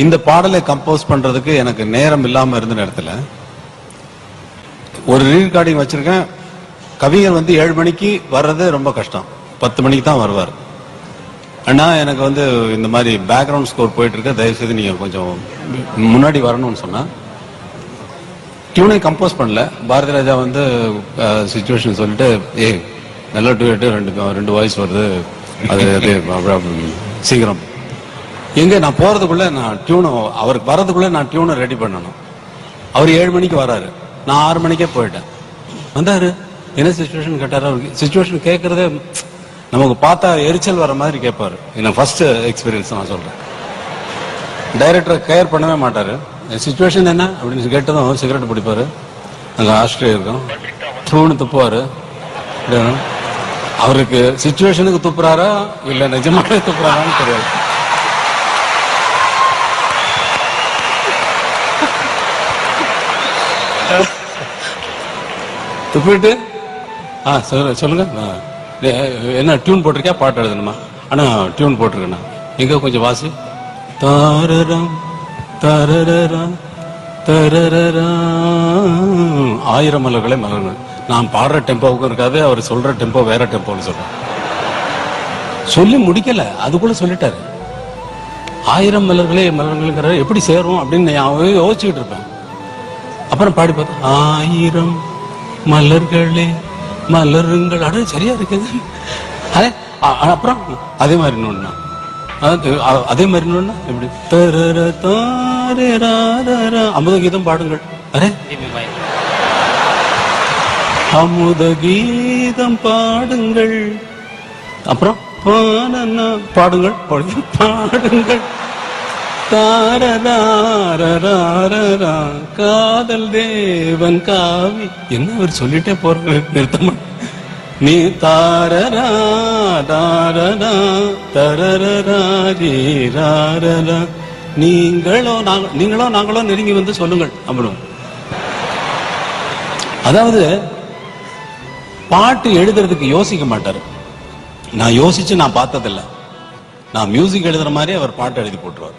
இந்த பாடலை கம்போஸ் பண்றதுக்கு எனக்கு நேரம் இல்லாம இருந்த நேரத்தில் ஒரு ரீகார்டிங் வச்சிருக்கேன். கவிஞர் வந்து 7 மணிக்கு வர்றது ரொம்ப கஷ்டம், 10 மணிக்கு தான் வருவார். அண்ணா எனக்கு வந்து இந்த மாதிரி பேக்ரவுண்ட் ஸ்கோர் போயிட்டு இருக்க, தயவுசெய்து நீங்க கொஞ்சம் முன்னாடி வரணும்னு சொன்னா டியூனை கம்போஸ் பண்ணல. பாரதி ராஜா வந்து சிச்சுவேஷன் சொல்லிட்டு நல்லா டூயட்டு, ரெண்டு வாய்ஸ் வருது, அது சீக்கிரம் எங்க நான் போறதுக்குள்ள நான் டியூனை அவருக்கு வர்றதுக்குள்ள நான் டியூனை ரெடி பண்ணணும். அவர் 7 மணிக்கு வராரு, நான் 6 மணிக்கே போயிட்டேன். வந்தாரு, என்ன சிச்சுவேஷன் கேட்டாரு. அவருக்கு சிச்சுவேஷன் கேட்கறதே நமக்கு பார்த்தா எரிச்சல் வர மாதிரி கேட்பாரு. என்ன ஃபர்ஸ்ட் எக்ஸ்பீரியன்ஸ் நான் சொல்றேன். டைரக்டர் கேர் பண்ணவே மாட்டாரு. சிச்சுவேஷன் என்ன அப்படின்னு கேட்டதும் சிகரெட் பிடிப்பாரு, அங்க ஆஸ்ட்ரே இருக்கும், தூணு துப்புவாரு. அவருக்கு சிச்சுவேஷனுக்கு துப்புறாரா இல்ல நிஜமாவே துப்புறாரான்னு தெரியாது. துப்பிட்டு சொல்லுங்க, என்ன டியூன் போட்டிருக்கியா, பாட்டு எழுதணுமா? ஆனா டியூன் போட்டிருக்கேண்ணா, எங்க கொஞ்சம் வாசி. தாரரம் தரரரம் தரரரம், 1000 மலர்களே மலர்கள். நான் பாடுற டெம்போவுக்கும் இருக்காது, அவர் சொல்ற டெம்போ வேற டெம்போன்னு சொல்றேன். சொல்லி முடிக்கல, அதுக்குள்ள சொல்லிட்டாரு. 1000 மலர்களே மலர்களுங்கிற எப்படி சேரும் அப்படின்னு நான் யோசிச்சுக்கிட்டு இருப்பேன். அப்புறம் பாடி பார்த்தா 1000 மலர்களே மலருங்கள், அட சரியா இருக்குது. அப்புறம் அதே மாதிரி இன்னொன்னா, அதே மாதிரி இன்னொன்னா எப்படி அமுத கீதம் பாடுங்கள். அரே அமுத கீதம் பாடுங்கள். அப்புறம் பாடுங்கள் பாடுங்கள். காதல் தேவன் காவி, என்ன அவர் சொல்லிட்டே போற நிறுத்தமா. நீ தாரரா தாரரா தரரரா, நீங்களோ நாங்களோ நெருங்கி வந்து சொல்லுங்கள். அப்புறம் அதாவது பாட்டு எழுதுறதுக்கு யோசிக்க மாட்டாரு. நான் யோசிச்சு நான் பார்த்ததில்லை. நான் மியூசிக் எழுதுற மாதிரி அவர் பாட்டு எழுதி போட்டுருவார்.